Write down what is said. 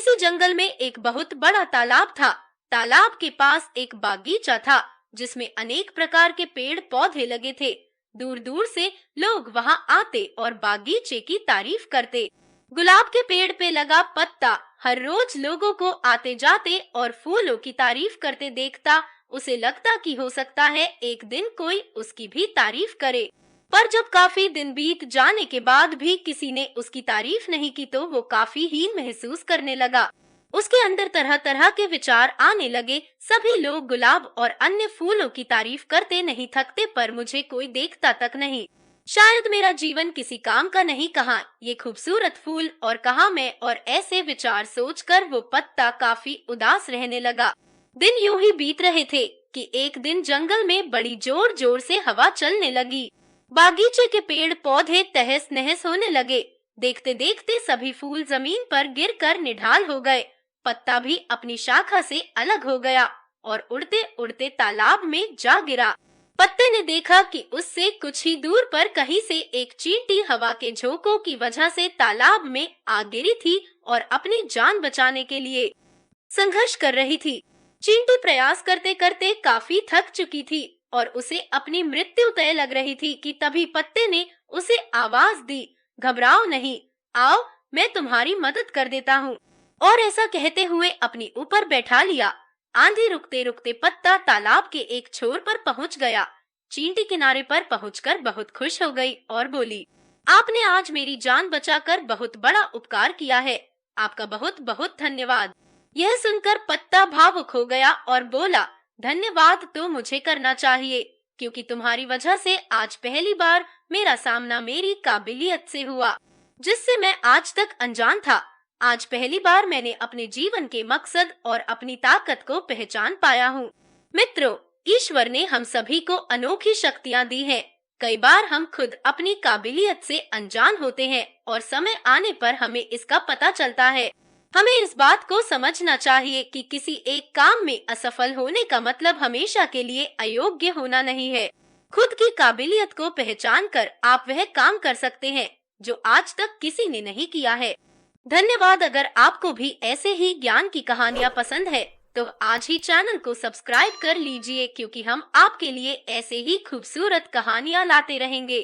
किसी जंगल में एक बहुत बड़ा तालाब था। तालाब के पास एक बागीचा था जिसमें अनेक प्रकार के पेड़ पौधे लगे थे। दूर दूर से लोग वहां आते और बागीचे की तारीफ करते। गुलाब के पेड़ पे लगा पत्ता हर रोज लोगों को आते जाते और फूलों की तारीफ करते देखता। उसे लगता कि हो सकता है एक दिन कोई उसकी भी तारीफ करे। पर जब काफी दिन बीत जाने के बाद भी किसी ने उसकी तारीफ नहीं की तो वो काफी हीन महसूस करने लगा। उसके अंदर तरह तरह के विचार आने लगे। सभी लोग गुलाब और अन्य फूलों की तारीफ करते नहीं थकते, पर मुझे कोई देखता तक नहीं। शायद मेरा जीवन किसी काम का नहीं, कहाँ ये खूबसूरत फूल और कहाँ मैं। और ऐसे विचार सोचकर वो पत्ता काफी उदास रहने लगा। दिन यूं ही बीत रहे थे कि एक दिन जंगल में बड़ी जोर जोर से हवा चलने लगी। बागीचे के पेड़ पौधे तहस नहस होने लगे। देखते देखते सभी फूल जमीन पर गिरकर निढाल हो गए। पत्ता भी अपनी शाखा से अलग हो गया और उड़ते उड़ते तालाब में जा गिरा। पत्ते ने देखा कि उससे कुछ ही दूर पर कहीं से एक चींटी हवा के झोंकों की वजह से तालाब में आ गिरी थी और अपनी जान बचाने के लिए संघर्ष कर रही थी। चींटी प्रयास करते करते काफी थक चुकी थी और उसे अपनी मृत्यु तय लग रही थी कि तभी पत्ते ने उसे आवाज दी, घबराओ नहीं, आओ मैं तुम्हारी मदद कर देता हूँ। और ऐसा कहते हुए अपनी ऊपर बैठा लिया। आंधी रुकते रुकते पत्ता तालाब के एक छोर पर पहुँच गया। चींटी किनारे पर पहुंचकर बहुत खुश हो गई और बोली, आपने आज मेरी जान बचाकर बहुत बड़ा उपकार किया है, आपका बहुत बहुत धन्यवाद। यह सुनकर पत्ता भावुक हो गया और बोला, धन्यवाद तो मुझे करना चाहिए, क्योंकि तुम्हारी वजह से आज पहली बार मेरा सामना मेरी काबिलियत से हुआ, जिससे मैं आज तक अनजान था। आज पहली बार मैंने अपने जीवन के मकसद और अपनी ताकत को पहचान पाया हूँ। मित्रों, ईश्वर ने हम सभी को अनोखी शक्तियाँ दी हैं। कई बार हम खुद अपनी काबिलियत से अनजान होते हैं और समय आने पर हमें इसका पता चलता है। हमें इस बात को समझना चाहिए कि किसी एक काम में असफल होने का मतलब हमेशा के लिए अयोग्य होना नहीं है। खुद की काबिलियत को पहचान कर आप वह काम कर सकते हैं जो आज तक किसी ने नहीं किया है। धन्यवाद। अगर आपको भी ऐसे ही ज्ञान की कहानियाँ पसंद है तो आज ही चैनल को सब्सक्राइब कर लीजिए, क्योंकि हम आपके लिए ऐसे ही खूबसूरत कहानियाँ लाते रहेंगे।